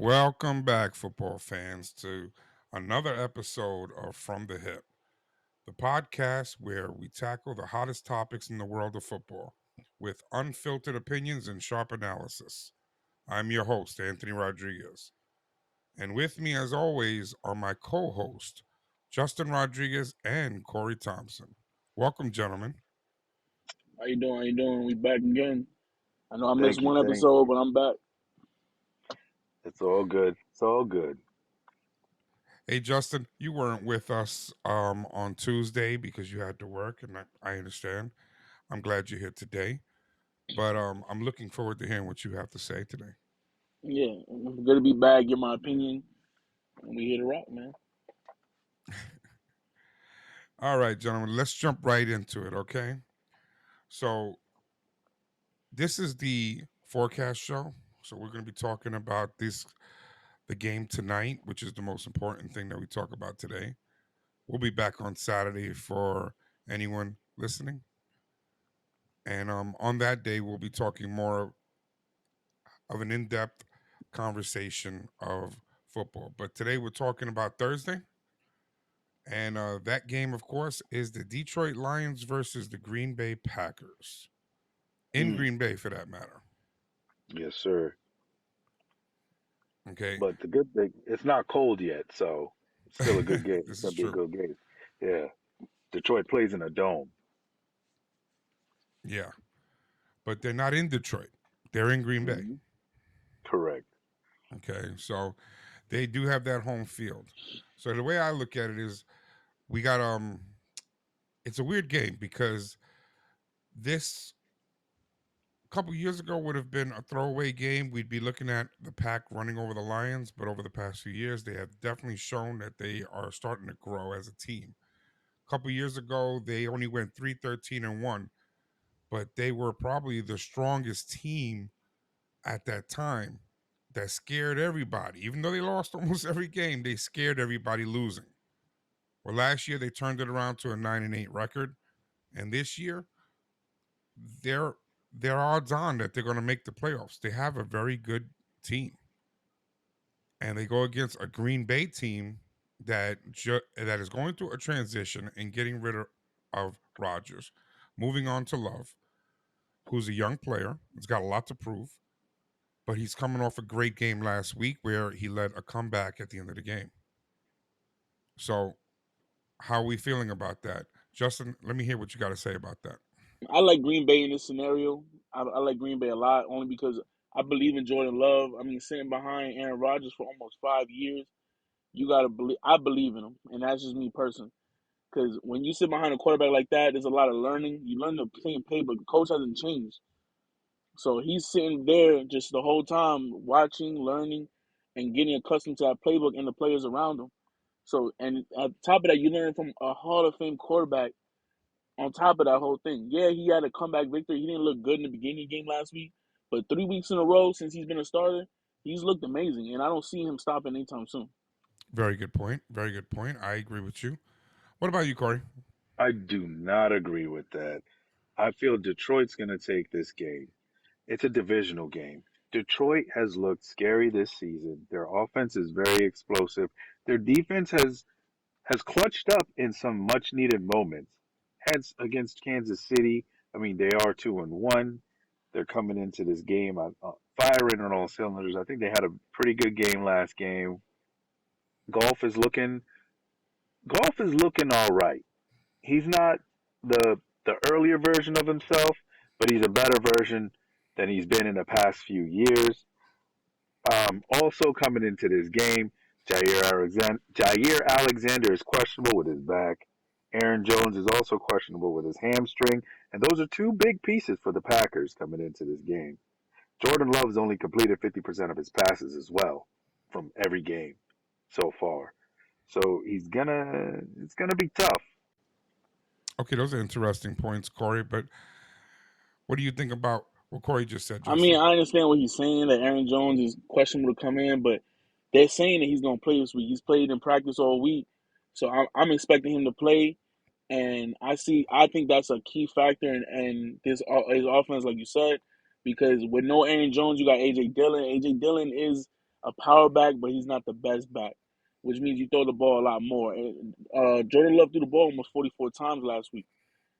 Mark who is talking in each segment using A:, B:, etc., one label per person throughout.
A: Welcome back, football fans, to another episode of From the Hip, the podcast where we tackle the hottest topics in the world of football with unfiltered opinions and sharp analysis. I'm your host, Anthony Rodriguez. And with me, as always, are my co host, Justin Rodriguez and Kory Thompson. Welcome, gentlemen.
B: How you doing? How you doing? We back again. I know I missed
C: Thank you.
B: one
C: Thank
B: episode,
C: you.
B: but I'm back.
C: It's all good. It's all good.
A: Hey, Justin, you weren't with us on Tuesday because you had to work, and I understand. I'm glad you're here today. But I'm looking forward to hearing what you have to say today.
B: Yeah, I'm good to be back. Get my opinion, and we hit a rock, man.
A: All right, gentlemen, let's jump right into it, okay? So, this is the forecast show. So, we're going to be talking about the game tonight, which is the most important thing that we talk about today. We'll be back on Saturday for anyone listening. And on that day, we'll be talking more of an in depth conversation of football. But today, we're talking about Thursday. And that game, of course, is the Detroit Lions versus the Green Bay Packers. In
C: Mm,
A: Green Bay, for that matter.
C: yes, sir.
A: Okay.
C: But the good thing, it's not cold yet, so it's still a good game. It's
A: This is
C: gonna be a
A: true.
C: good game. Yeah. Detroit plays in a dome.
A: Yeah. But they're not in Detroit, they're in Green Bay.
C: Hmm. Correct.
A: Okay. So they do have that home field. So the way I look at it is we got, it's a weird game because this a couple years ago would have been a throwaway game. We'd be looking at the Pack running over the Lions, but over the past few years, they have definitely shown that they are starting to grow as a team. A couple years ago, they only went 3-13-1, but they were probably the strongest team at that time that scared everybody. Even though they lost almost every game, they scared everybody losing. Well, last year they turned it around to a 9-8 record, and this year they're they're odds on that they're going to make the playoffs. They have a very good team, and they go against a Green Bay team that is going through a transition and getting rid of Rodgers, moving on to Love, who's a young player. He's got a lot to prove, but he's coming off a great game last week where he led a comeback at the end of the game. So, how are we feeling about that? Justin, let me hear what you got to say about that.
B: I like Green Bay in this scenario. I like Green Bay a lot, only because I believe in Jordan Love. I mean, sitting behind Aaron Rodgers for almost 5 years, you gotta believe. I believe in him, and that's just me personally. Because when you sit behind a quarterback like that, there's a lot of learning. You learn the same play, but the coach hasn't changed. So he's sitting there just the whole time, watching, learning, and getting accustomed to that playbook and the players around him. So, and at top of that, you learn from a Hall of Fame quarterback. On top of that whole thing, yeah, he had a comeback victory. He didn't look good in the beginning of the game last week, but 3 weeks in a row since he's been a starter, he's looked amazing, and I don't see him stopping anytime soon.
A: Very good point. Very good point. I agree with you. What about you, Corey?
C: I do not agree with that. I feel Detroit's gonna take this game. It's a divisional game. Detroit has looked scary this season. Their offense is very explosive. Their defense has clutched up in some much needed moments. Hence against Kansas City, I mean they are 2-1. They're coming into this game firing on all cylinders. I think they had a pretty good game last game. Golf is looking Golf is looking all right. He's not the earlier version of himself, but he's a better version than he's been in the past few years. Also coming into this game, Jair Alexander is questionable with his back. Aaron Jones is also questionable with his hamstring, and those are two big pieces for the Packers coming into this game. Jordan Love's only completed 50% of his passes as well from every game so far. So it's gonna be tough.
A: Okay, those are interesting points, Corey. But what do you think about what Corey just said,
B: I mean,
A: Justin?
B: I understand what he's saying that Aaron Jones is questionable to come in, but they're saying that he's going to play this week. He's played in practice all week, so I'm expecting him to play. And I think that's a key factor in this his offense, like you said, because with no Aaron Jones, you got AJ Dillon. AJ Dillon is a power back, but he's not the best back, which means you throw the ball a lot more. Jordan Love threw the ball almost 44 times last week.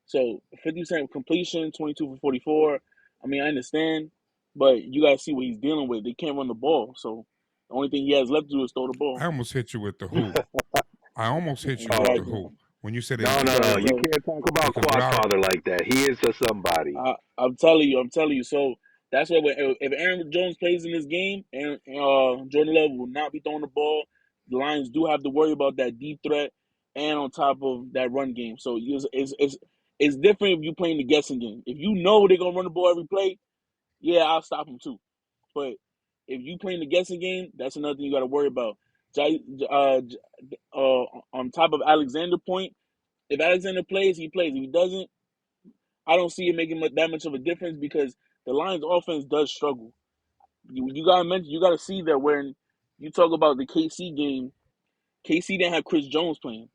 B: So 50% completion, 22 for 44. I mean, I understand, but you got to see what he's dealing with. They can't run the ball. So the only thing he has left to do is throw the ball.
A: I almost hit you with the who. I almost hit you with the
B: Exactly.
A: who when you said
C: No,
A: AJ
C: no, no.
B: So,
C: You
A: Brown
B: so
C: can't talk about
A: because without
C: Quadfather like that. He is a somebody.
B: I'm telling you. So that's why if Aaron Jones plays in this game, and Jordan Love will not be throwing the ball. The Lions do have to worry about that deep threat, and on top of that run game. So it's different if you're playing the guessing game. If you know they're gonna run the ball every play, yeah, I'll stop them too. But if you playing the guessing game, that's another thing you got to worry about. On top of Alexander point, if Alexander plays, he plays. If he doesn't, I don't see it making that much of a difference because the Lions' offense does struggle. You gotta mention, you gotta see that when you talk about the KC game, KC didn't have Chris Jones playing.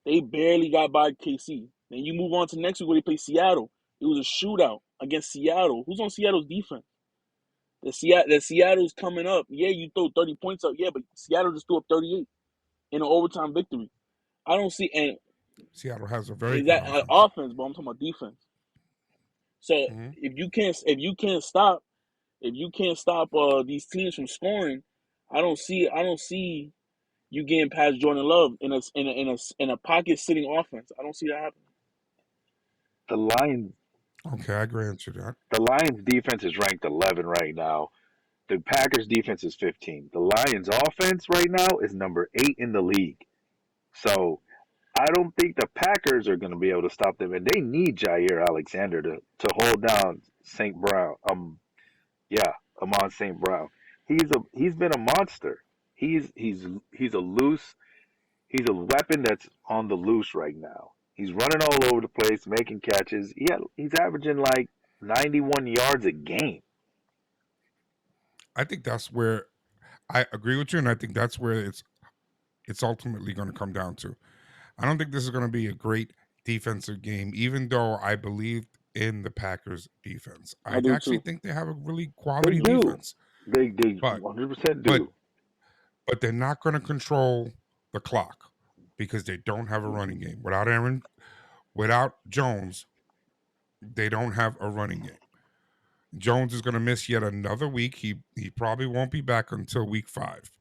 B: They barely got by KC. Then you move on to next week where they play Seattle. It was a shootout against Seattle. Who's on Seattle's defense? The Seattle's coming up. Yeah, you throw 30 points up. Yeah, but Seattle just threw up 38 in an overtime victory. I don't see and
A: Seattle has a very
B: is
A: good
B: that
A: offense.
B: offense, but I'm talking about defense. So
A: Mm-hmm.
B: if you can't stop these teams from scoring, I don't see you getting past Jordan Love in a pocket sitting offense. I don't see that happening.
C: The Lions,
A: Okay, I grant you that.
C: the Lions defense is ranked 11 right now. The Packers defense is 15. The Lions offense right now is number 8 in the league. So I don't think the Packers are going to be able to stop them, and they need Jair Alexander to hold down St. Brown. Yeah, Amon St. Brown. He's been a monster. He's he's he's a loose he's a weapon that's on the loose right now. He's running all over the place, making catches. Yeah, he's averaging like 91 yards a game.
A: I think that's where I agree with you, and I think that's where it's ultimately going to come down to. I don't think this is going to be a great defensive game, even though I believe in the Packers defense.
B: I
A: I
B: do
A: actually
B: too.
A: think they have a really
C: They
A: quality
C: do.
A: defense,
C: They
A: but
C: 100%
A: but
C: do.
A: but they're not going to control the clock because they don't have a running game. Without Jones, they don't have a running game. Jones is going to miss yet another week. He probably won't be back until week 5.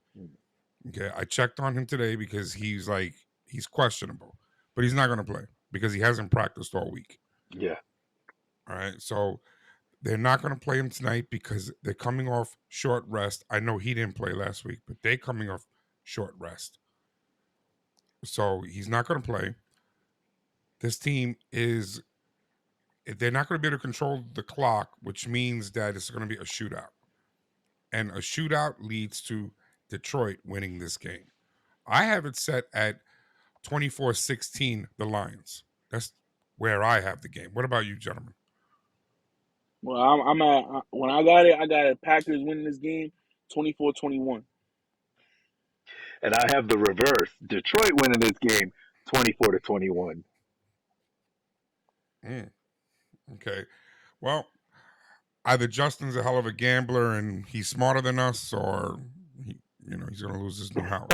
A: Okay, I checked on him today because he's questionable, but he's not going to play because he hasn't practiced all week.
C: Yeah.
A: All right, so they're not going to play him tonight because they're coming off short rest. I know he didn't play last week, but they're coming off short rest, so he's not going to play. This team is they're not going to be able to control the clock, which means that it's going to be a shootout, and a shootout leads to Detroit winning this game. I have it set at 24-16 the Lions. That's where I have the game. What about you, gentlemen?
B: Well, I'm at when I got it Packers winning this game 24-21.
C: And I have the reverse. Detroit winning this game 24-21.
A: Mm, okay. Well, either Justin's a hell of a gambler and he's smarter than us, or he's going to lose his new house.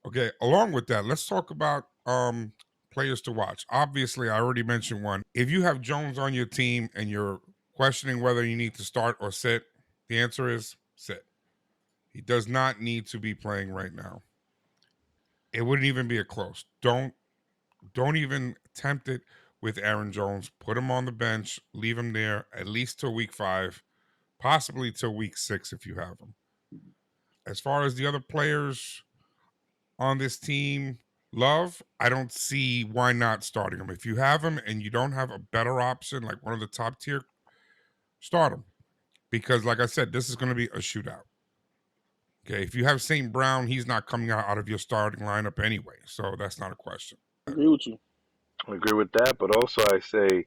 A: Okay. Along with that, let's talk about players to watch. Obviously, I already mentioned one. If you have Jones on your team and you're questioning whether you need to start or sit, the answer is sit. He does not need to be playing right now. It wouldn't even be a close. Don't even attempt it with Aaron Jones. Put him on the bench, leave him there at least till week 5, possibly till week 6 if you have him. As far as the other players on this team, Love, I don't see why not starting him. If you have him and you don't have a better option, like one of the top tier, start him. Because like I said, this is going to be a shootout. Okay, if you have St. Brown, he's not coming out of your starting lineup anyway, so that's not a question.
B: I agree with you.
C: I agree with that, but also I say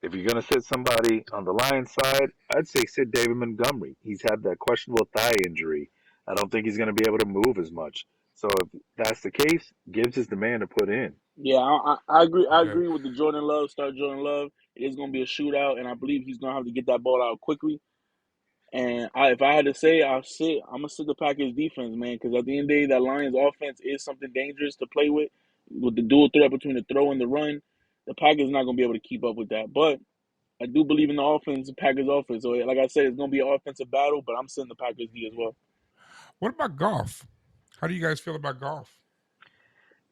C: if you're going to sit somebody on the Lions side, I'd say sit David Montgomery. He's had that questionable thigh injury. I don't think he's going to be able to move as much. So if that's the case, Gibbs is the man to put in.
B: Yeah, I agree. I
A: Okay.
B: agree with the Jordan Love start. Jordan Love. It is going to be a shootout, and I believe he's going to have to get that ball out quickly. And if I had to say, I'm gonna sit the Packers defense, man, because at the end of the day, that Lions offense is something dangerous to play with the dual threat between the throw and the run. The Packers not gonna be able to keep up with that. But I do believe in the offense, the Packers offense. So like I said, it's gonna be an offensive battle, but I'm sitting the Packers D as well.
A: What about golf? How do you guys feel about golf?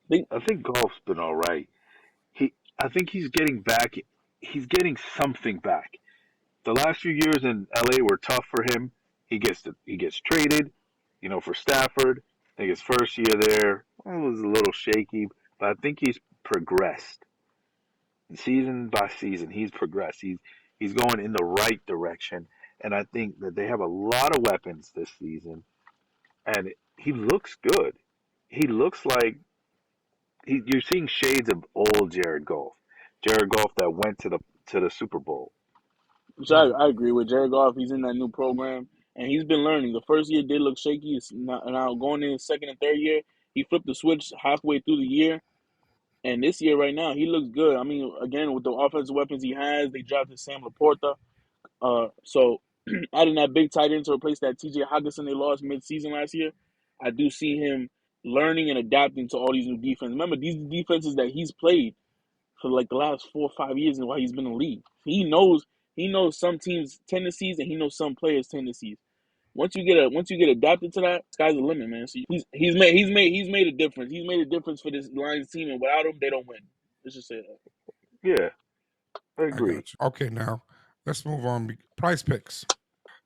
B: They,
C: I think golf's been all right. I think he's getting back. He's getting something back. The last few years in LA were tough for him. He gets traded, for Stafford. I think his first year there was a little shaky, but I think he's progressed. Season by season, he's progressed. He's going in the right direction, and I think that they have a lot of weapons this season, and he looks good. He looks like you're seeing shades of old Jared Goff that went to the Super Bowl.
B: which
A: Hmm.
B: I agree with Jared Goff. He's in that new program, and he's been learning. The first year did look shaky. It's now going in his second and third year, he flipped the switch halfway through the year. And this year, right now, he looks good. I mean, again, with the offensive weapons he has, they drafted Sam Laporta. So adding that big tight end to replace that T.J. Hockenson they lost mid-season last year, I do see him learning and adapting to all these new defenses. Remember, these are defenses that he's played for like the last 4 or 5 years and while he's been in the league. He knows some teams' tendencies and he knows some players' tendencies. Once you get adapted to that, sky's the limit, man. So he's made a difference. He's made a difference for this Lions team, and without him, they don't win. Let's just say that.
C: Yeah, I
A: I
C: agree.
A: got you. Okay, now let's move on. Price Picks.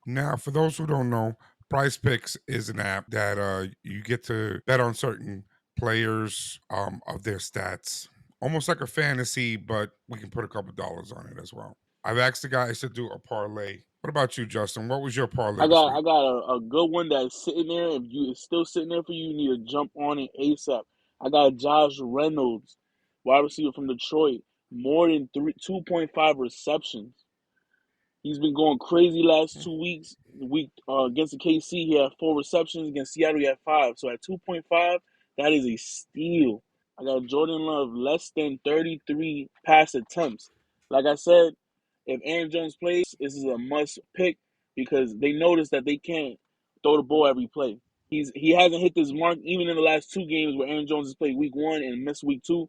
A: Now, for those who don't know, Price Picks is an app that you get to bet on certain players of their stats, almost like a fantasy, but we can put a couple dollars on it as well. I've asked the guys to do a parlay. What about you, Justin? What was your parlay
B: I
A: this
B: got
A: week?
B: I got a good one that's sitting there. If you it's still sitting there for you, you need to jump on it ASAP. I got Josh Reynolds, wide receiver from Detroit, more than 2.5 receptions. He's been going crazy last 2 weeks. The week against the KC, he had 4 receptions. Against Seattle, he had 5. So at 2.5, that is a steal. I got Jordan Love less than 33 pass attempts. Like I said, if Aaron Jones plays, this is a must pick because they notice that they can't throw the ball every play. He hasn't hit this mark even in the last 2 games where Aaron Jones has played week 1 and missed week 2.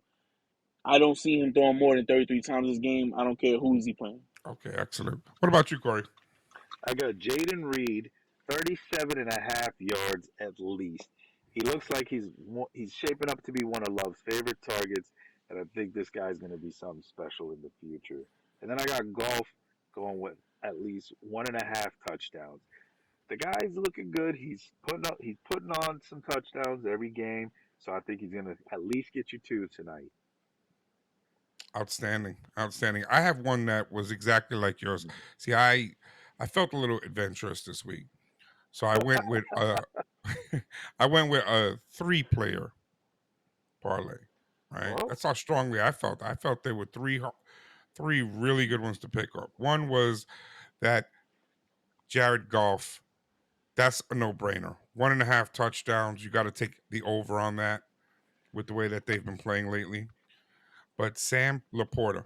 B: I don't see him throwing more than 33 times this game. I don't care who is he playing.
A: Okay, excellent. What about you, Corey?
C: I got Jaden Reed, 37 and a half yards at least. He looks like he's shaping up to be one of Love's favorite targets, and I think this guy's going to be something special in the future. And then I got Golf going with at least 1.5 touchdowns. The guy's looking good. He's putting on some touchdowns every game, so I think he's going to at least get you two tonight.
A: Outstanding, outstanding. I have one that was exactly like yours. See, I felt a little adventurous this week, so I went with I went with a 3-player parlay. Right,
C: Well,
A: that's how strongly I felt. I felt there were three really good ones to pick up. One was that Jared Goff. That's a no brainer. 1.5 touchdowns. You got to take the over on that with the way that they've been playing lately. But Sam Laporta,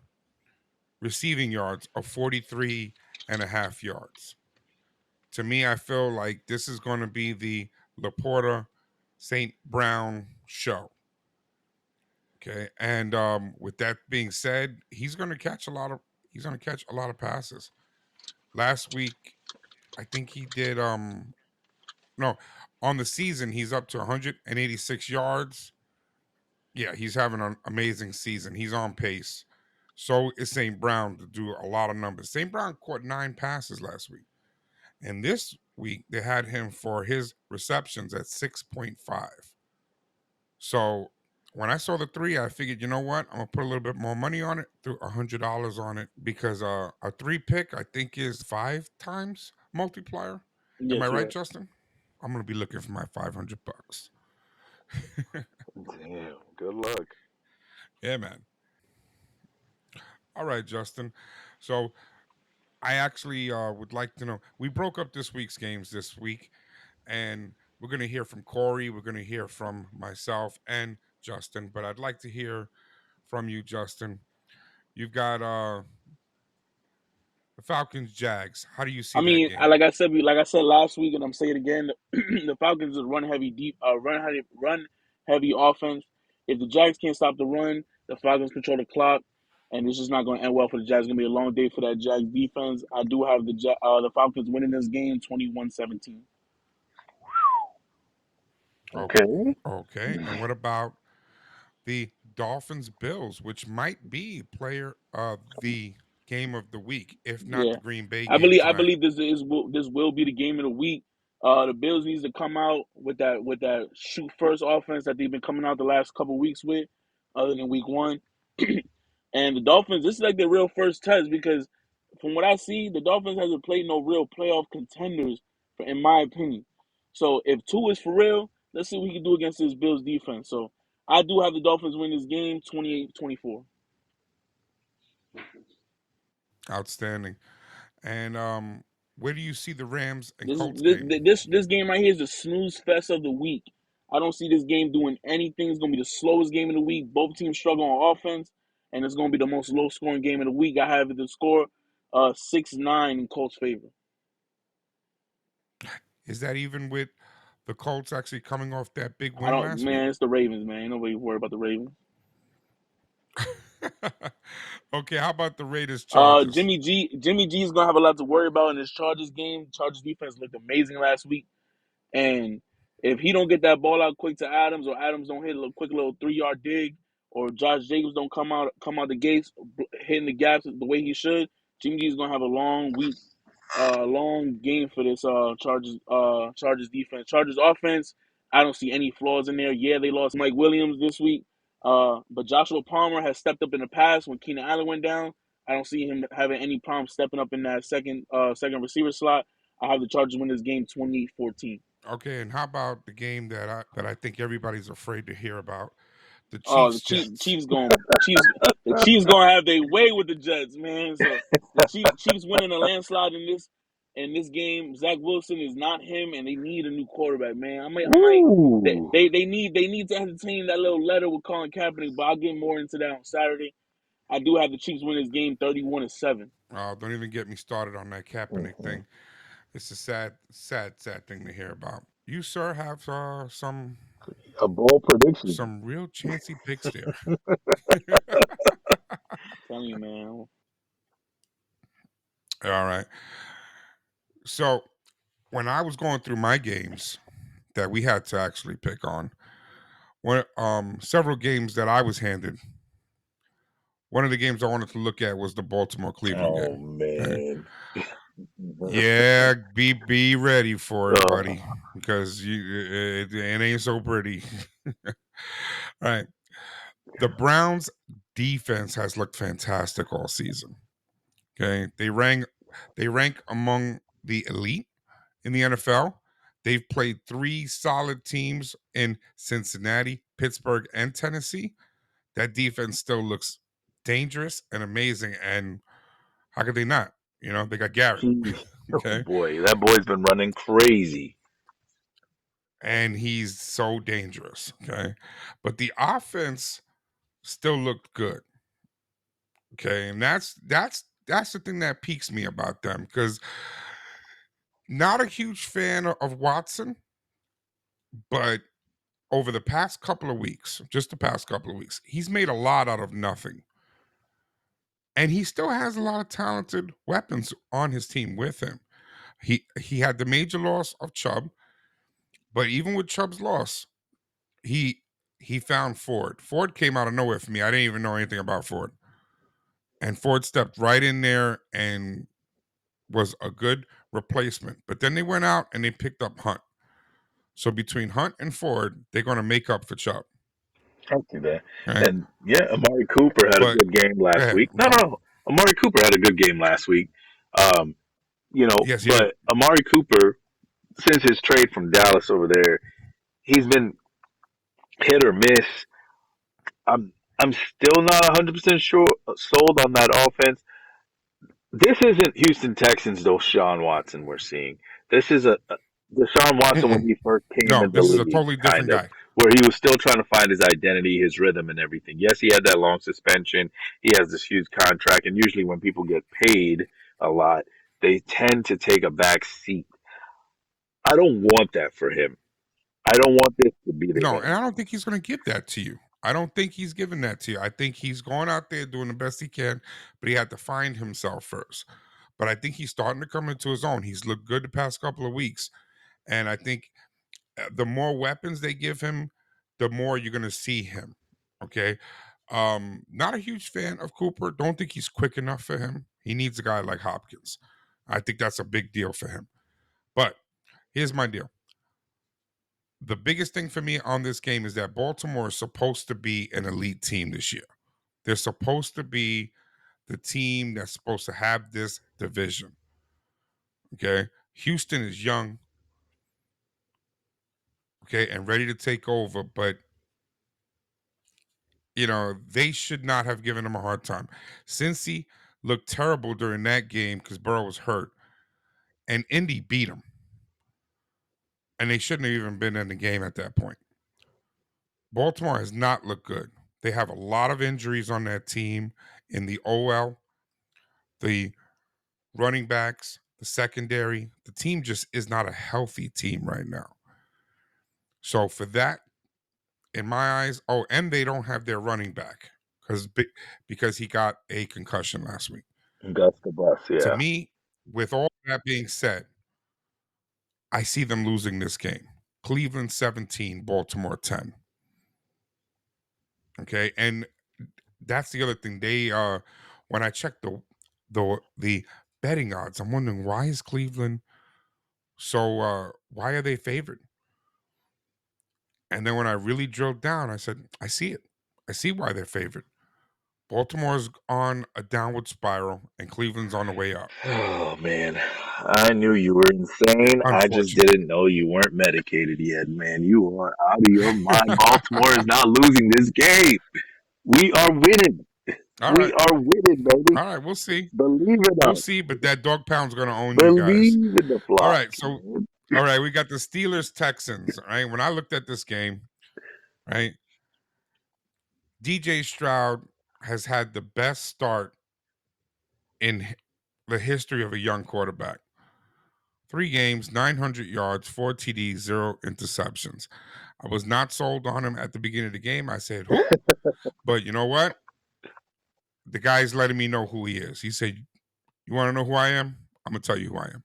A: receiving yards of 43.5 yards. To me, I feel like this is going to be the Laporta St. Brown show. Okay. And with that being said, he's going to catch a lot of passes. Last week, I think he did no, on the season he's up to 186 yards. Yeah, he's having an amazing season. He's on pace. So is St. Brown to do a lot of numbers. St. Brown caught 9 passes last week. And this week they had him for his receptions at 6.5. So when I saw the 3, I figured, you know what? I'm gonna put a little bit more money on it, threw $100 on it because a 3 pick I think is 5 times multiplier. Am I
B: Yes, you're
A: right,
B: right.
A: Justin? I'm gonna be looking for my $500.
C: damn, good luck.
A: Yeah, man. All right, Justin. So I actually would like to know. We broke up this week's games this week, and we're going to hear from Corey. We're going to hear from myself and Justin. But I'd like to hear from you, Justin. You've got the Falcons Jags. How do you
B: I
A: see that
B: mean,
A: game?
B: like I said last week, and I'm saying it again. The Falcons is run heavy offense. If the Jags can't stop the run, the Falcons control the clock, and it's just not going to end well for the Jags. It's going to be a long day for that Jags defense. I do have the Falcons winning this game 21-17.
A: Oh,
C: Okay.
A: okay. And what about the Dolphins Bills, which might be player of the game of the week, if not
B: Yeah,
A: the Green Bay
B: I
A: game
B: believe I
A: tonight?
B: believe this will be the game of the week. The Bills needs to come out with that shoot first offense that they've been coming out the last couple weeks with, other than week one. And the Dolphins, this is like their real first test because from what I see, the Dolphins hasn't played no real playoff contenders, in my opinion. So if two is for real, let's see what he can do against this Bills defense. So I do have the Dolphins win this game 28-24.
A: Outstanding. And where do you see the Rams and
B: This is
A: Colts game?
B: this game right here is the snooze fest of the week. I don't see this game doing anything. It's gonna be the slowest game of the week. Both teams struggle on offense, and it's gonna be the most low scoring game of the week. I have the score 6-9 in Colts' favor.
A: Is that even with the Colts actually coming off that big
B: I
A: win
B: don't
A: last week?
B: man, it's the Ravens, man. Ain't nobody worried about the Ravens.
A: Okay, how about the Raiders Chargers?
B: Jimmy G is gonna have a lot to worry about in this Chargers game. Chargers defense looked amazing last week. And if he don't get that ball out quick to Adams, or Adams don't hit a quick little 3 yard dig, or Josh Jacobs don't come out the gates hitting the gaps the way he should, Jimmy G's gonna have a long game for this Chargers defense. Chargers offense, I don't see any flaws in there. Yeah, they lost Mike Williams this week, but Joshua Palmer has stepped up in the past when Keenan Allen went down. I don't see him having any problem stepping up in that second receiver slot. I have the Chargers win this game 28-14.
A: Okay, and how about the game that I think everybody's afraid to hear about? The
B: Oh, the
A: Chiefs Jets.
B: The Chiefs gonna have their way with the Jets, man. So the Chiefs winning a landslide in this game. Zach Wilson is not him, and they need a new quarterback, man. I might
C: Ooh.
B: they need to entertain that little letter with Colin Kaepernick, but I'll get more into that on Saturday. I do have the Chiefs win this game 31-7.
A: Don't even get me started on that Kaepernick thing. It's a sad thing to hear about. You, sir, have
C: A bold prediction.
A: some real chancy picks there.
B: Telling you, man.
A: All right. So when I was going through my games that we had to actually pick on, several games that I was handed. One of the games I wanted to look at was the Baltimore Cleveland
C: Oh
A: game. Okay.
C: man.
A: Yeah, be ready for it,
C: Uh,
A: buddy, because it ain't so pretty. All right. The Browns defense has looked fantastic all season. Okay. They rank among the elite in the NFL. They've played three solid teams in Cincinnati, Pittsburgh, and Tennessee. That defense still looks dangerous and amazing. And how could they not? They got Garrett.
C: he, oh
A: Okay.
C: boy, that boy's been running crazy.
A: And he's so dangerous. Okay. But the offense still looked good. Okay. And that's the thing that piques me about them, because not a huge fan of Watson, but over the past couple of weeks, just the past couple of weeks, he's made a lot out of nothing. And he still has a lot of talented weapons on his team with him. He had the major loss of Chubb, but even with Chubb's loss, he he found Ford. Ford came out of nowhere for me. I didn't even know anything about Ford. And Ford stepped right in there and was a good replacement. But then they went out and they picked up Hunt. So between Hunt and Ford, they're going to make up for Chubb.
C: I see that.
A: Right?
C: And yeah, Amari Cooper had a
A: But
C: good game
A: go
C: last
A: ahead.
C: week. No, no, Amari Cooper had a good game last week. Um,
A: Yes, he did.
C: but Amari Cooper, since his trade from Dallas over there, he's been hit or miss. I'm still not 100% sure sold on that offense. This isn't Houston Texans, though, Sean Watson we're seeing. This is a Deshaun Watson when
A: Mm-mm.
C: he first came
A: No,
C: in the
A: this is a
C: league,
A: totally
C: kind
A: different
C: of,
A: guy.
C: where he was still trying to find his identity, his rhythm, and everything. Yes, he had that long suspension. He has this huge contract, and usually when people get paid a lot. They tend to take a back seat. I don't want that for him. I don't want this to be the
A: No, and
C: game.
A: I don't think he's going to give that to you. I don't think he's giving that to you. I think he's going out there doing the best he can, but he had to find himself first. But I think he's starting to come into his own. He's looked good the past couple of weeks. And I think the more weapons they give him, the more you're going to see him. Okay. Not a huge fan of Cooper. Don't think he's quick enough for him. He needs a guy like Hopkins. I think that's a big deal for him. But here's my deal. The biggest thing for me on this game is that Baltimore is supposed to be an elite team this year. They're supposed to be the team that's supposed to have this division. Okay. Houston is young, okay, and ready to take over, but they should not have given him a hard time. Cincy looked terrible during that game because Burrow was hurt, and Indy beat him, and they shouldn't have even been in the game at that point. Baltimore has not looked good. They have a lot of injuries on that team in the OL, the running backs, the secondary. The team just is not a healthy team right now. So for that, in my eyes, and they don't have their running back because he got a concussion last week.
C: Gus the bus,
A: To
C: yeah.
A: me, with all that being said, I see them losing this game. Cleveland 17, Baltimore 10. Okay, and that's the other thing. They when I checked the betting odds, I'm wondering why is Cleveland why are they favored? And then when I really drilled down, I said, I see it. I see why they're favored. Baltimore's on a downward spiral and Cleveland's on the way up.
C: Oh man, I knew you were insane. I just
A: Unfortunately.
C: didn't know you weren't medicated yet, man. You are out of your mind. Baltimore is not losing this game. We are winning.
A: All
C: We
A: right.
C: are winning, baby.
A: All right, we'll see.
C: Believe in
A: We'll
C: us.
A: see, but that dog pound's gonna own you guys.
C: Believe in the
A: All
C: flock,
A: right, so
C: man.
A: all right, we got the Steelers Texans. Right, when I looked at this game, right, DJ Stroud has had the best start in the history of a young quarterback. 3 games, 900 yards, 4 TDs, 0 interceptions. I was not sold on him at the beginning of the game. I said, who? But you know what? The guy's letting me know who he is. He said, you want to know who I am? I'm going to tell you who I am.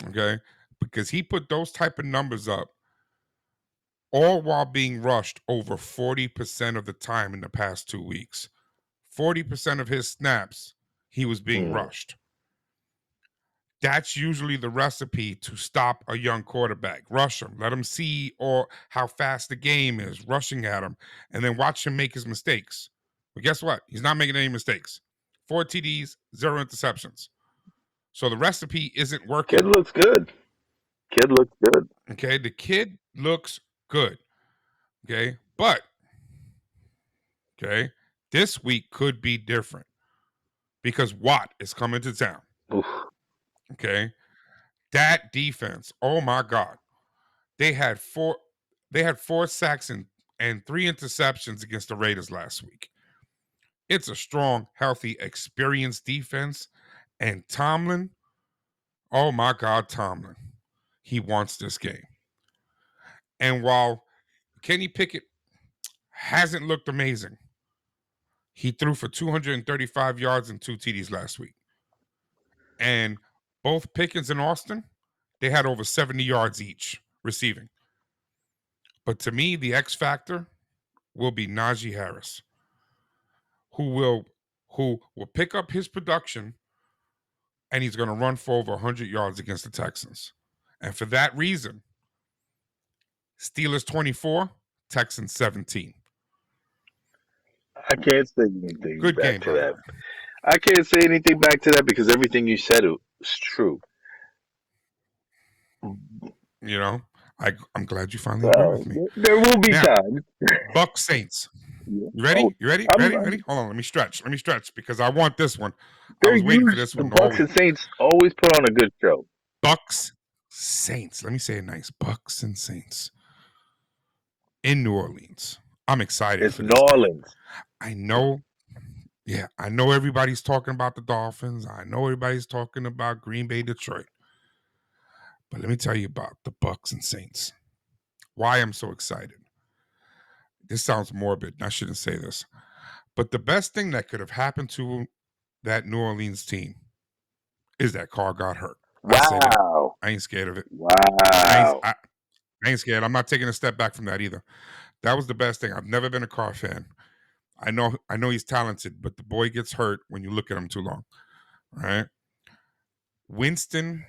A: Okay? Because he put those type of numbers up all while being rushed over 40% of the time in the past 2 weeks. 40% of his snaps, he was being rushed. That's usually the recipe to stop a young quarterback. Rush him, let him see or how fast the game is, rushing at him, and then watch him make his mistakes. But guess what? He's not making any mistakes. 4 TDs, 0 interceptions. So the recipe isn't
C: Kid
A: working.
C: looks good. Kid looks good.
A: Okay, the kid looks good. Okay, but okay, this week could be different because Watt is coming to town.
C: Oof.
A: Okay, that defense. Oh my God, they had four sacks and 3 interceptions against the Raiders last week. It's a strong, healthy, experienced defense, and Tomlin. Oh my God, Tomlin, he wants this game. And while Kenny Pickett hasn't looked amazing, he threw for 235 yards and 2 TDs last week. And both Pickens and Austin, they had over 70 yards each receiving. But to me, the X factor will be Najee Harris, who will pick up his production and he's going to run for over 100 yards against the Texans. And for that reason, Steelers 24, Texans 17.
C: I can't say anything
A: Good
C: back
A: game,
C: to
A: by the
C: that.
A: way.
C: I can't say anything back to that because everything you said is true.
A: You know, I'm glad you finally agree with me.
C: There will be
A: Now,
C: times.
A: Bucks Saints.
C: Yeah.
A: You ready?
C: Oh,
A: You ready?
C: I'm,
A: Ready? Ready? Hold on. Let me stretch. Let me stretch because I want this one. I
C: they're
A: was waiting for
C: huge.
A: this
C: The
A: one all
C: Bucks
A: week.
C: and Saints always put on a good show.
A: Bucks Saints. Let me say it nice. Bucks and Saints in New Orleans. I'm excited
C: It's
A: for
C: New
A: this game.
C: Orleans.
A: I know. Yeah, I know everybody's talking about the Dolphins. I know everybody's talking about Green Bay, Detroit. But let me tell you about the Bucks and Saints. Why I'm so excited. This sounds morbid, and I shouldn't say this. But the best thing that could have happened to that New Orleans team is that Carr got hurt. I said it.
C: Wow.
A: I ain't scared of it. I ain't
C: Wow.
A: I, I ain't scared. I'm not taking a step back from that either. That was the best thing. I've never been a Carr fan. I know he's talented, but the boy gets hurt when you look at him too long. Right? Winston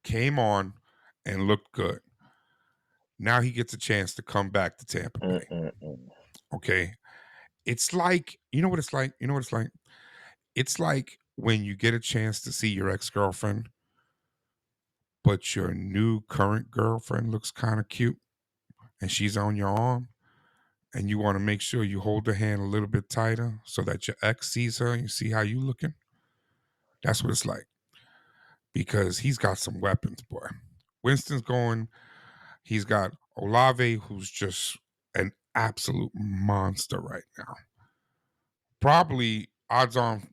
A: came on and looked good. Now he gets a chance to come back to Tampa Bay.
C: Mm-mm-mm.
A: Okay. It's like, you know what it's like? You know what it's like? It's like when you get a chance to see your ex-girlfriend, but your new current girlfriend looks kind of cute and she's on your arm and you want to make sure you hold her hand a little bit tighter so that your ex sees her and you see how you looking. That's what it's like. Because he's got some weapons, boy. Winston's going. He's got Olave, who's just an absolute monster right now. Probably odds on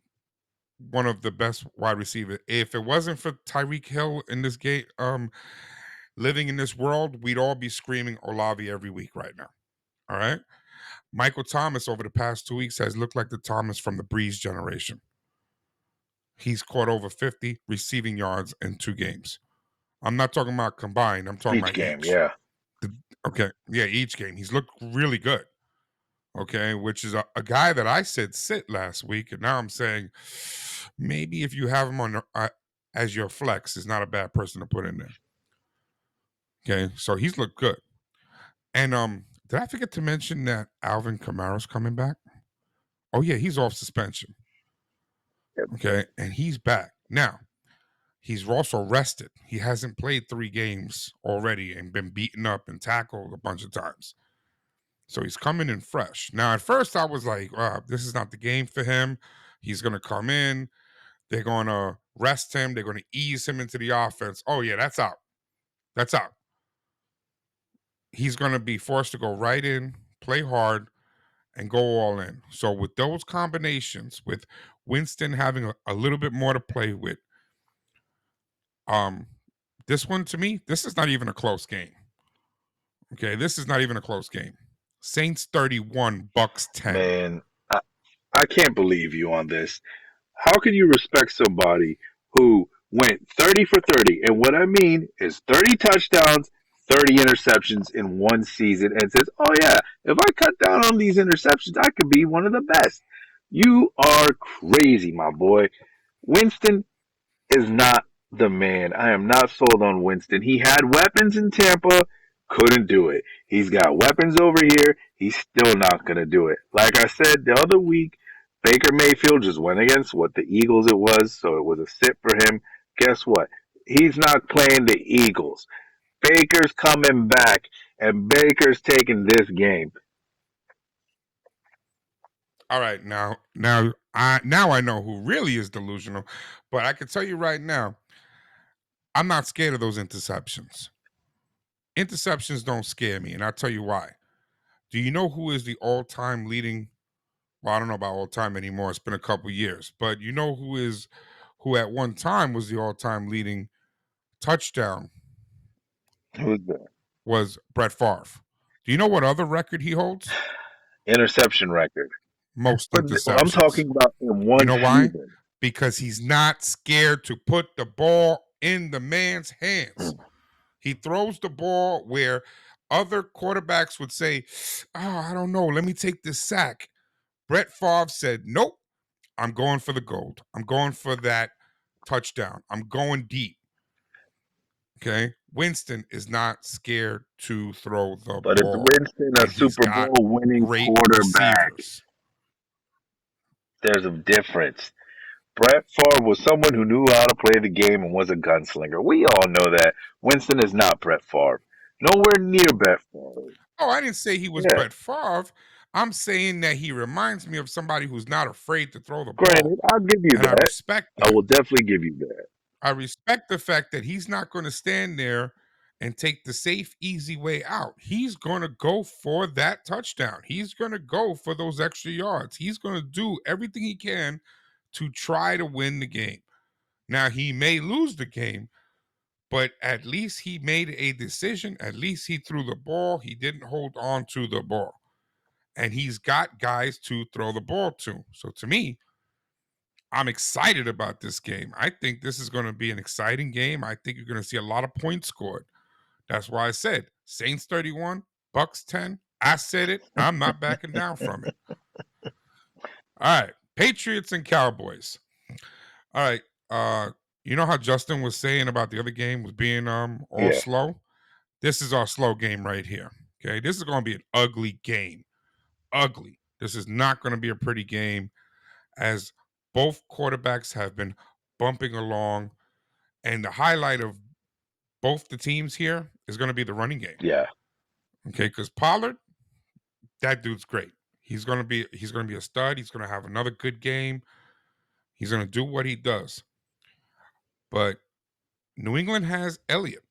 A: one of the best wide receivers. If it wasn't for Tyreek Hill in this game, living in this world, we'd all be screaming Olave every week right now. All right. Michael Thomas over the past 2 weeks has looked like the Thomas from the Breeze generation. He's caught over 50 receiving yards in 2 games. I'm not talking about combined. I'm talking
C: Each
A: about
C: game,
A: each.
C: yeah.
A: Okay. Yeah, each game. He's looked really good. Okay. Which is a guy that I said sit last week. And now I'm saying maybe if you have him on as your flex, is not a bad person to put in there. Okay. So he's looked good. And did I forget to mention that Alvin Kamara's coming back? Oh, yeah. He's off suspension. Okay. And he's back. Now, he's also rested. He hasn't played 3 games already and been beaten up and tackled a bunch of times. So he's coming in fresh. Now, at first, I was like, this is not the game for him. He's going to come in. They're going to rest him. They're going to ease him into the offense. Oh, yeah, that's out. That's out. He's going to be forced to go right in, play hard, and go all in. So, with those combinations, with Winston having a little bit more to play with, um, this one to me, this is not even a close game. Okay, this is not even a close game. Saints 31, Bucks 10.
C: Man, I can't believe you on this. How can you respect somebody who went 30 for 30? And what I mean is 30 touchdowns, 30 interceptions in one season and says, oh, yeah, if I cut down on these interceptions, I could be one of the best. You are crazy, my boy. Winston is not the man. I am not sold on Winston. He had weapons in Tampa, couldn't do it. He's got weapons over here. He's still not going to do it. Like I said the other week, Baker Mayfield just went against what the Eagles it was, so it was a sit for him. Guess what? He's not playing the Eagles. Baker's coming back, and Baker's taking this game.
A: All right, now I know who really is delusional, but I can tell you right now, I'm not scared of those interceptions. Interceptions don't scare me, and I'll tell you why. Do you know who is the all-time leading? Well, I don't know about all time anymore. It's been a couple years, but you know who at one time was the all-time leading touchdown
C: Who's that?
A: was Brett Favre. Do you know what other record he holds?
C: Interception record.
A: Most
C: But I'm
A: interceptions.
C: talking about in
A: You
C: one
A: know why?
C: season.
A: Because he's not scared to put the ball in the man's hands. He throws the ball where other quarterbacks would say, oh, I don't know, let me take this sack. Brett Favre said, nope, I'm going for the gold. I'm going for that touchdown. I'm going deep. Okay. Winston is not scared to throw the
C: But it's
A: ball,
C: Winston, a
A: and he's
C: Super
A: got
C: Bowl winning
A: great
C: quarterback.
A: receivers.
C: There's a difference. Brett Favre was someone who knew how to play the game and was a gunslinger. We all know that. Winston is not Brett Favre. Nowhere near Brett Favre.
A: Oh, I didn't say he was
C: Yeah.
A: Brett Favre. I'm saying that he reminds me of somebody who's not afraid to throw the ball.
C: Granted, I'll give you
A: And I
C: that.
A: respect
C: I
A: that.
C: will definitely give you that.
A: I respect the fact that he's not going to stand there and take the safe, easy way out. He's going to go for that touchdown. He's going to go for those extra yards. He's going to do everything he can to try to win the game. Now, he may lose the game, but at least he made a decision. At least he threw the ball. He didn't hold on to the ball. And he's got guys to throw the ball to. So to me, I'm excited about this game. I think this is going to be an exciting game. I think you're going to see a lot of points scored. That's why I said Saints 31, Bucks 10. I said it. I'm not backing down from it. All right. Patriots and Cowboys. All right. You know how Justin was saying about the other game was being all
C: Yeah.
A: slow? This is our slow game right here. Okay. This is going to be an ugly game. Ugly. This is not going to be a pretty game, as both quarterbacks have been bumping along. And the highlight of both the teams here is going to be the running game.
C: Yeah.
A: Okay, because Pollard, that dude's great. He's gonna be a stud. He's gonna have another good game. He's gonna do what he does. But New England has Elliott.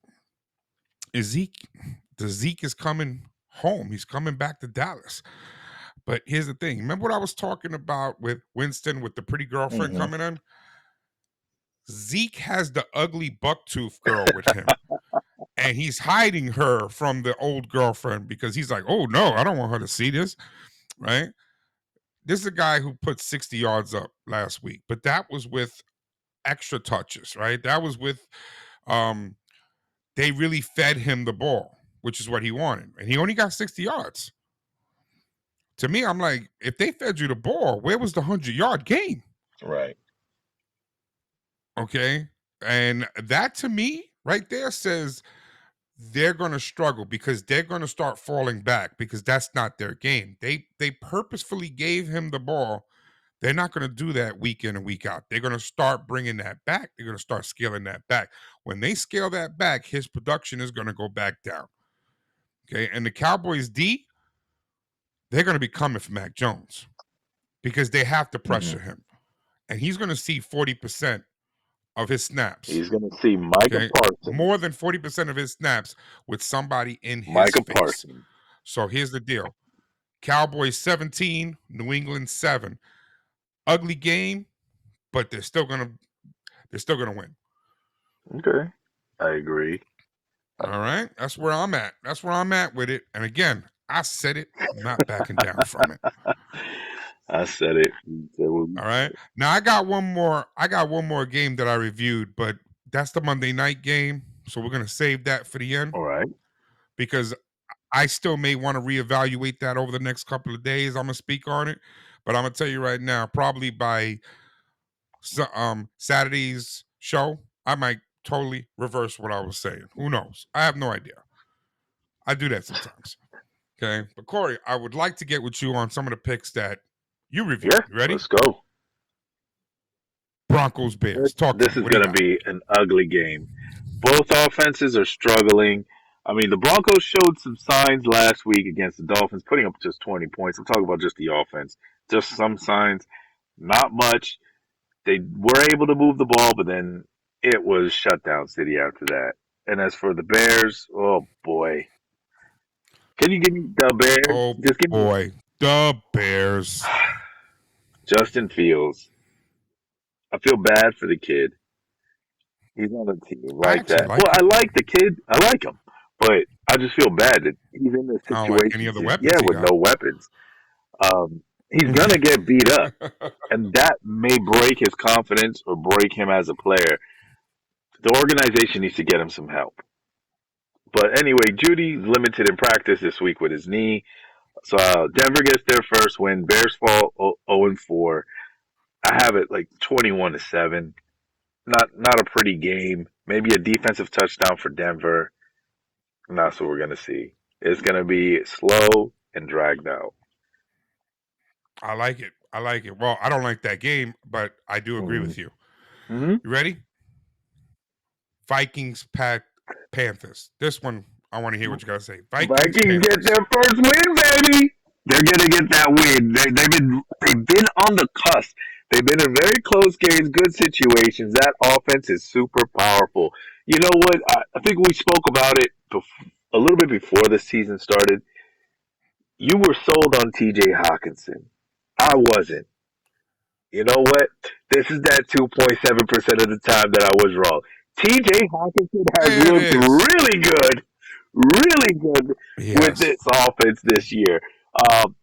A: Zeke is coming home. He's coming back to Dallas. But here's the thing. Remember what I was talking about with Winston with the pretty girlfriend
C: Hmm.
A: coming in? Zeke has the ugly bucktooth girl with him. And he's hiding her from the old girlfriend because he's like, oh no, I don't want her to see this. Right? This is a guy who put 60 yards up last week, but that was with extra touches, right? That was with they really fed him the ball, which is what he wanted. And he only got 60 yards. To me, I'm like, if they fed you the ball, where was the 100-yard game?
C: Right.
A: Okay. And that to me right there says they're going to struggle because they're going to start falling back because that's not their game. They purposefully gave him the ball. They're not going to do that week in and week out. They're going to start bringing that back. They're going to start scaling that back. When they scale that back, his production is going to go back down. Okay. And the Cowboys D, they're going to be coming for Mac Jones because they have to pressure him. And he's going to see 40% of his snaps.
C: He's going to see Micah
A: Okay.
C: Parsons.
A: More than 40% of his snaps with somebody in his
C: Micah
A: face.
C: Parsons.
A: So here's the deal. Cowboys 17, New England 7. Ugly game, but they're still gonna win.
C: Okay. I agree.
A: All right. That's where I'm at. That's where I'm at with it. And again, I said it, not backing down from it.
C: I said it.
A: All right. Now I got one more game that I reviewed, but that's the Monday night game. So we're gonna save that for the end.
C: All right.
A: Because I still may want to reevaluate that over the next couple of days. I'm gonna speak on it. But I'm gonna tell you right now, probably by Saturday's show, I might totally reverse what I was saying. Who knows? I have no idea. I do that sometimes. Okay. But Kory, I would like to get with you on some of the picks that you reviewed.
C: Yeah.
A: You ready?
C: Let's go.
A: Broncos, Bears. Talk to
C: This
A: me.
C: is
A: What do you
C: going to
A: got?
C: be an ugly game. Both offenses are struggling. I mean, the Broncos showed some signs last week against the Dolphins, putting up just 20 points. I'm talking about just the offense. Just some signs, not much. They were able to move the ball, but then it was shutdown city after that. And as for the Bears, oh boy. Can you give me the Bears?
A: Oh
C: Just give me
A: boy. The Bears.
C: Justin Fields. I feel bad for the kid. He's on the team
A: I
C: like
A: actually
C: that.
A: like
C: Well, I
A: him.
C: like the kid. I like him, but I just feel bad that he's in this
A: I don't like any
C: situation.
A: of the
C: Yeah,
A: weapons he
C: with
A: got.
C: no weapons. He's gonna get beat up, and that may break his confidence or break him as a player. The organization needs to get him some help. But anyway, Judy's limited in practice this week with his knee. So Denver gets their first win. Bears fall 0-4. I have it like 21-7. Not a pretty game. Maybe a defensive touchdown for Denver. And that's what we're gonna see. It's gonna be slow and dragged out.
A: I like it. I like it. Well, I don't like that game, but I do agree
C: Mm-hmm.
A: with you.
C: Mm-hmm.
A: You ready? Vikings, Panthers. This one, I want to hear what you got to say. Vikings,
C: Vikings get
A: Panthers.
C: their first win, baby. They're gonna get that win. They've been on the cusp. They've been in very close games, good situations. That offense is super powerful. You know what? I think we spoke about it a little bit before the season started, you were sold on T.J. Hawkinson. I wasn't. You know what? This is that 2.7% of the time that I was wrong. TJ Hawkinson has
A: It
C: looked
A: is.
C: really good with
A: Yes.
C: this offense this year.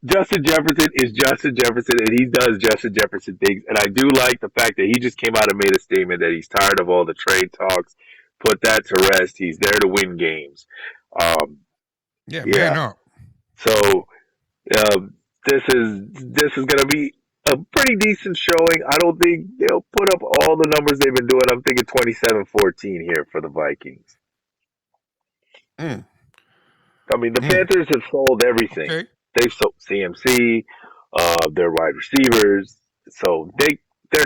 C: Justin Jefferson is Justin Jefferson, and he does Justin Jefferson things. And I do like the fact that he just came out and made a statement that he's tired of all the trade talks. Put that to rest. He's there to win games. Um,
A: Yeah, man
C: yeah.
A: up.
C: So um, this is going to be a pretty decent showing. I don't think they'll put up all the numbers they've been doing. I'm thinking 27-14 here for the Vikings.
A: Mm,
C: I mean, the
A: mm.
C: Panthers have sold everything.
A: Okay.
C: They've sold CMC, their wide receivers. So they're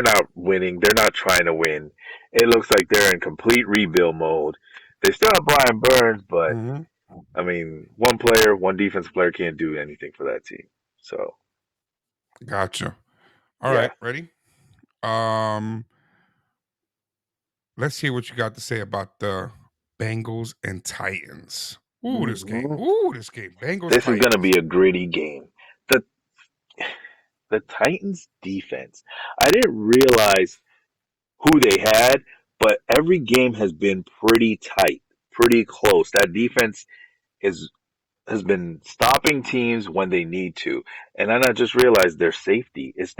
C: not winning. They're not trying to win. It looks like they're in complete rebuild mode. They still have Brian Burns, but
A: Hmm.
C: I mean, one player, one defensive player can't do anything for that team. So
A: Gotcha. All
C: yeah.
A: right, ready? Um, let's hear what you got to say about the Bengals and Titans. Ooh, this game.
C: hmm
A: Ooh, this game. Bengals
C: This is going to
A: Titans.
C: be a gritty game. The the Titans defense. I didn't realize who they had, but every game has been pretty tight, pretty close. That defense is has been stopping teams when they need to. And then I just realized their safety. It's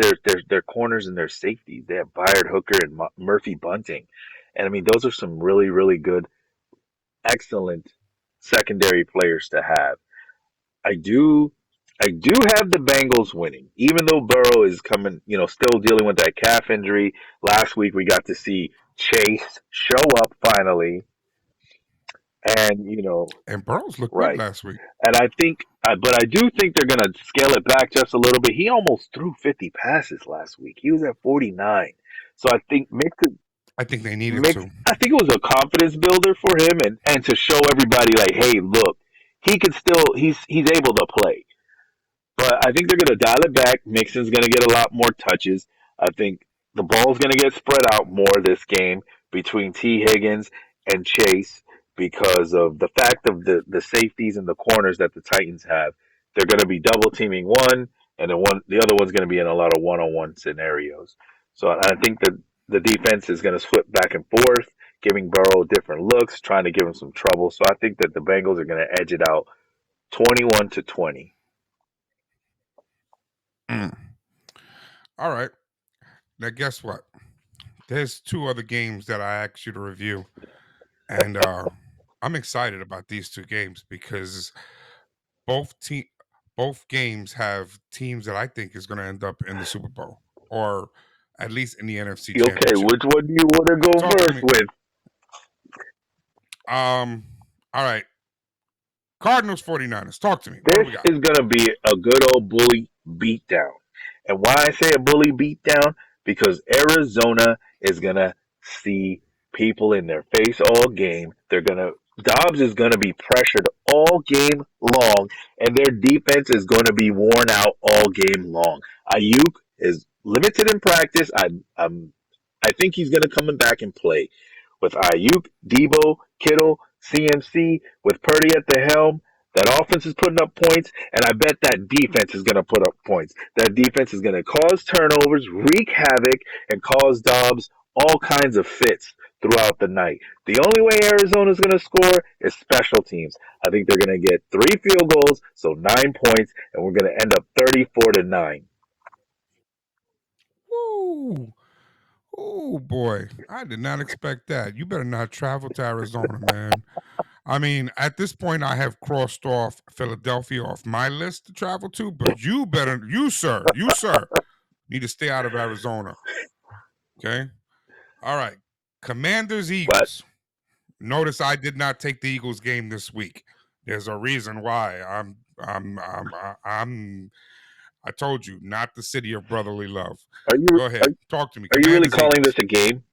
C: their corners and their safeties. They have Byard Hooker and Murphy Bunting. And I mean, those are some really, really good, excellent secondary players to have. I do I do have the Bengals winning, even though Burrow is coming, still dealing with that calf injury. Last week we got to see Chase show up finally, and
A: And Burrows looked good
C: right.
A: last week.
C: And but I do think they're gonna scale it back just a little bit. He almost threw 50 passes last week. He was at 49, so I think
A: I think they needed to.
C: I think it was a confidence builder for him, and to show everybody like, hey, look, he can still he's able to play. But I think they're going to dial it back. Mixon's going to get a lot more touches. I think the ball's going to get spread out more this game between T. Higgins and Chase because of the fact of the safeties and the corners that the Titans have. They're going to be double teaming one, and the other one's going to be in a lot of one-on-one scenarios. So I think that the defense is going to flip back and forth, giving Burrow different looks, trying to give him some trouble. So I think that the Bengals are going to edge it out 21-20.
A: Mm. All right. Now, guess what? There's two other games that I asked you to review, and I'm excited about these two games because both team both games have teams that I think is going to end up in the Super Bowl or at least in the NFC
C: Okay,
A: Championship.
C: which one do you want to go
A: Talk to
C: first
A: me.
C: with?
A: All right. Cardinals 49ers. Talk to me. What do
C: This
A: we got?
C: is going to be a good old bully beatdown. And why I say a bully beatdown? Because Arizona is going to see people in their face all game. Dobbs is going to be pressured all game long, and their defense is going to be worn out all game long. Ayuk is limited in practice. I think he's going to come back and play with Ayuk, Debo, Kittle, CMC, with Purdy at the helm. That offense is putting up points, and I bet that defense is going to put up points. That defense is going to cause turnovers, wreak havoc, and cause Dobbs all kinds of fits throughout the night. The only way Arizona is going to score is special teams. I think they're going to get 3 field goals, so 9 points, and we're going to end up 34-9.
A: Woo! Oh boy, I did not expect that. You better not travel to Arizona, man. I mean, at this point, I have crossed off Philadelphia off my list to travel to, but you sir, need to stay out of Arizona. Okay. All right. Commanders
C: But
A: Eagles. Notice I did not take the Eagles game this week. There's a reason why. I told you, not the city of brotherly love.
C: are you
A: Go ahead. Talk to me.
C: are you really
A: Commanders
C: calling this
A: Eagles.
C: a game?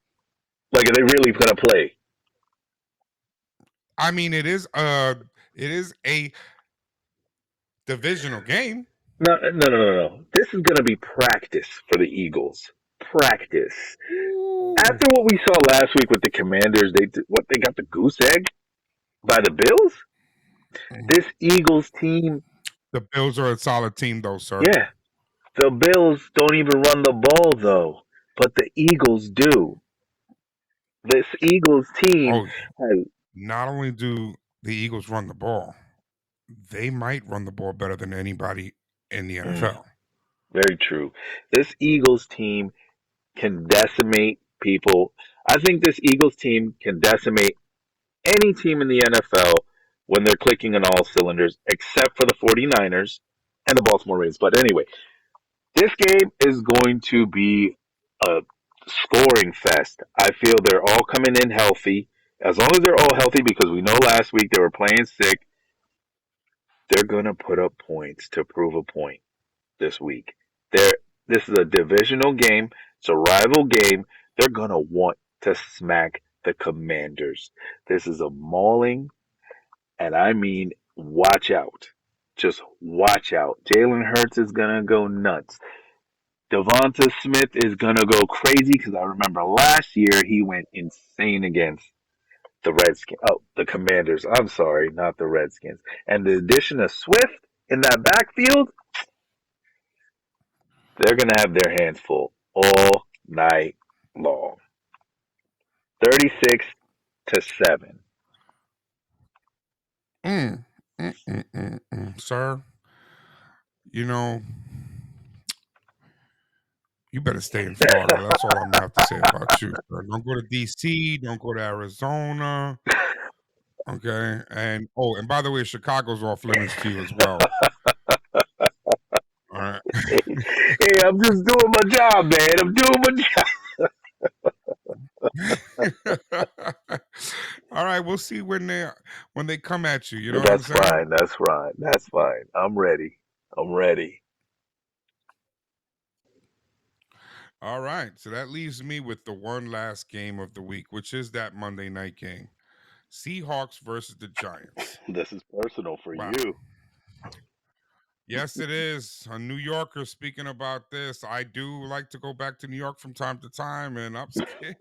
C: Like, are they really going to play?
A: I mean, it is a divisional game.
C: No, no, no, no, no. This is going to be practice for the Eagles. Practice.
A: Ooh.
C: After what we saw last week with the Commanders, they got the goose egg. By the Bills?
A: Mm.
C: This Eagles team,
A: The Bills are a solid team, though, sir.
C: yeah, the Bills don't even run the ball though, but the Eagles do. This Eagles team
A: Oh,
C: has
A: not only do the Eagles run the ball, they might run the ball better than anybody in the
C: mm,
A: NFL.
C: very true. This Eagles team can decimate people. I think this Eagles team can decimate any team in the NFL when they're clicking on all cylinders, except for the 49ers and the Baltimore Ravens. But anyway, this game is going to be a scoring fest. I feel they're all coming in healthy. As long as they're all healthy, because we know last week they were playing sick, they're going to put up points to prove a point this week. They're, this is a divisional game. It's a rival game. They're going to want to smack the Commanders. This is a mauling, and I mean, watch out. Just watch out. Jalen Hurts is going to go nuts. Devonta Smith is gonna go crazy because I remember last year he went insane against the Redskins. Oh, the Commanders. I'm sorry, not the Redskins. And the addition of Swift in that backfield, they're gonna have their hands full all night long. 36-7.
A: Mm, sir, you know, you better stay in Florida. That's all I'm gonna have to say about you, sir. Don't go to DC. Don't go to Arizona. Okay. And oh, and by the way, Chicago's off limits to you as well. All right.
C: Hey, I'm just doing my job, man. I'm doing my job.
A: All right. We'll see when they come at you. You know what I'm
C: That's
A: saying?
C: fine. That's fine. That's fine. I'm ready. I'm ready.
A: All right. So that leaves me with the one last game of the week, which is that Monday night game. Seahawks versus the Giants.
C: This is personal for
A: Wow.
C: you.
A: Yes, it is. A New Yorker speaking about this. I do like to go back to New York from time to time, and I'm scared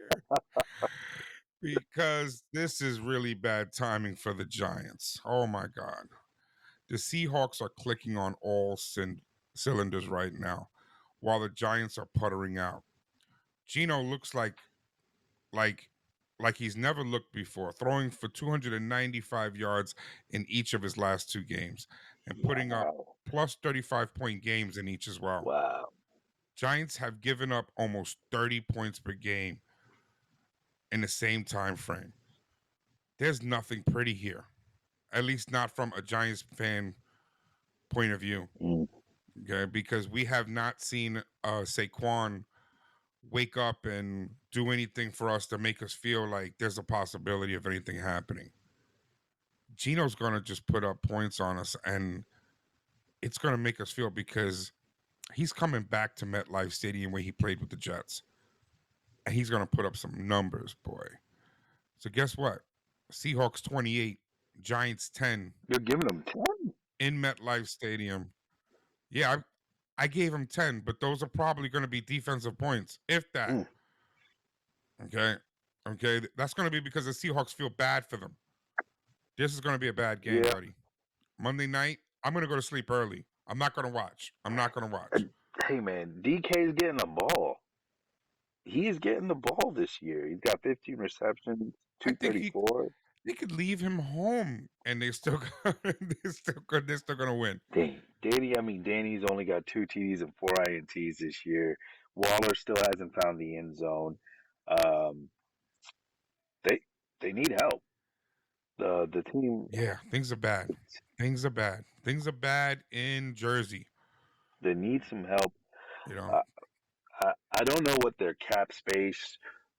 A: because this is really bad timing for the Giants. Oh my God. The Seahawks are clicking on all cylinders right now, while the Giants are puttering out. Gino looks like like he's never looked before, throwing for 295 yards in each of his last two games and putting up
C: Wow.
A: plus 35-point games in each as well.
C: Wow.
A: Giants have given up almost 30 points per game in the same time frame. There's nothing pretty here, at least not from a Giants fan point of view.
C: Mm.
A: Okay, because we have not seen Saquon wake up and do anything for us to make us feel like there's a possibility of anything happening. Gino's gonna just put up points on us, and it's gonna make us feel because he's coming back to MetLife Stadium where he played with the Jets, and he's gonna put up some numbers, boy. So guess what? Seahawks 28, Giants 10
C: You're giving them 10?
A: in MetLife Stadium. Yeah, I gave him 10, but those are probably going to be defensive points, if that.
C: Mm.
A: Okay. Okay. That's going to be because the Seahawks feel bad for them. This is going to be a bad game,
C: Yeah.
A: buddy. Monday night, I'm going to go to sleep early. I'm not going to watch. I'm not going to watch.
C: Hey, man, DK's getting the ball. He's getting the ball this year. He's got 15 receptions,
A: I think
C: 234.
A: they could leave him home and they still they're still going to win.
C: Danny's only got two TDs and four INTs this year. Waller still hasn't found the end zone. Um, they they need help. The team
A: Yeah, things are bad. Things are bad. Things are bad in Jersey,
C: they need some help.
A: you know.
C: Uh, I don't know what their cap space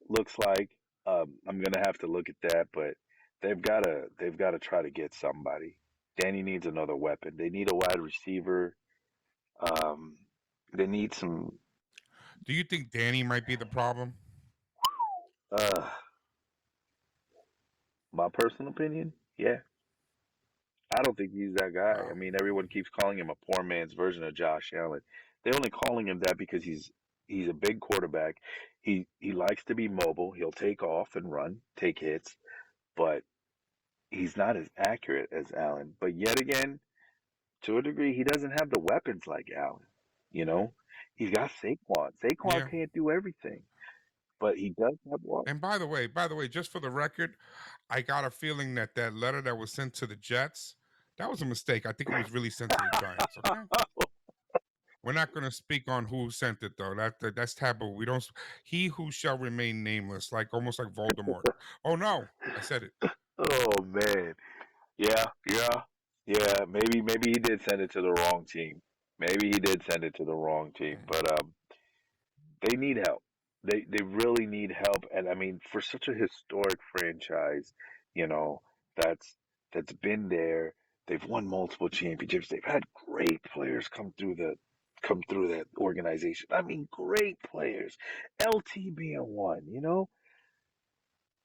C: looks like. I'm gonna have to look at that, but they've gotta try to get somebody. Danny needs another weapon. They need a wide receiver. Um, they need some.
A: Do you think Danny might be the problem?
C: Uh, my personal opinion, yeah, I don't think he's that guy. I
A: Wow.
C: mean, everyone keeps calling him a poor man's version of Josh Allen. They're only calling him that because he's a big quarterback. He likes to be mobile. He'll take off and run, take hits, but he's not as accurate as Allen. But yet again, to a degree, he doesn't have the weapons like Allen. You know, he's got Saquon. Saquon
A: Yeah.
C: can't do everything, but he does have one.
A: And by the way, just for the record, I got a feeling that that letter that was sent to the Jets, that was a mistake. I think it was really sent to the Giants. Okay. We're not going to speak on who sent it though. That's taboo. We don't. He who shall remain nameless, like almost like Voldemort. Oh no, I said it.
C: Oh man, yeah, yeah, yeah. Maybe he did send it to the wrong team. Maybe he did send it to the wrong team.
A: Mm,
C: But they need help. They really need help. And I mean, for such a historic franchise, you know, that's that's been there. They've won multiple championships. They've had great players come through that organization. I mean, great players. LT being one, you know.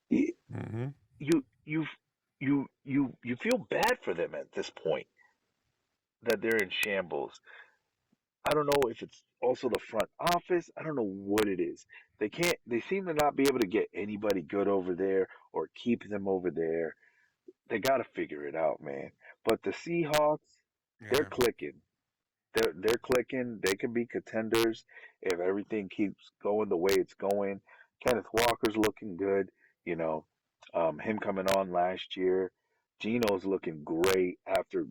C: Y-
A: mm-hmm.
C: you you feel bad for them at this point that they're in shambles. I don't know if it's also the front office. I don't know what it is. They seem to not be able to get anybody good over there or keep them over there. They got to figure it out, man. But the Seahawks, they're
A: Yeah,
C: clicking. They're clicking. They can be contenders if everything keeps going the way it's going. Kenneth Walker's looking good. You know, him coming on last year. Geno's looking great after.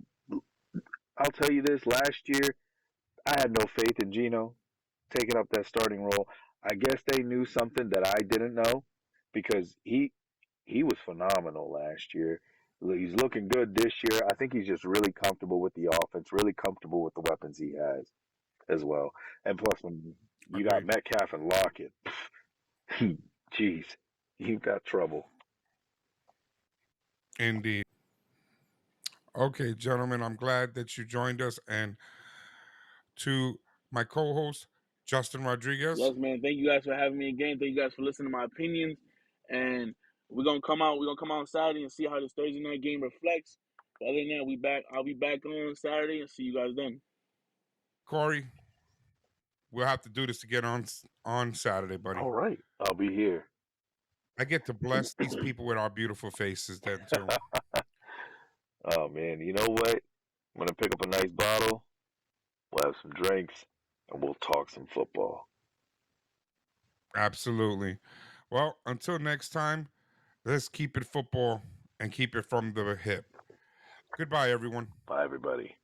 C: I'll tell you this: last year I had no faith in Geno taking up that starting role. I guess they knew something that I didn't know because he was phenomenal last year. He's looking good this year. I think he's just really comfortable with the offense, really comfortable with the weapons he has as well. And plus, when you got
A: agreed.
C: Metcalf and Lockett, jeez, you've got trouble.
A: Indeed. Okay, gentlemen, I'm glad that you joined us, and to my co-host Justin Rodriguez,
B: Yes, man. Thank you guys for having me again. Thank you guys for listening to my opinions. And we're gonna come out. We're gonna come out on Saturday and see how this Thursday night game reflects. But other than that, we back. I'll be back on Saturday and see you guys then.
A: Kory. We'll have to do this again on Saturday, buddy.
C: All right, I'll be here.
A: I get to bless these people with our beautiful faces then too.
C: Oh man, you know what? I'm gonna pick up a nice bottle. We'll have some drinks, and we'll talk some football.
A: Absolutely. Well, until next time, let's keep it football and keep it from the hip. Goodbye, everyone.
C: Bye, everybody.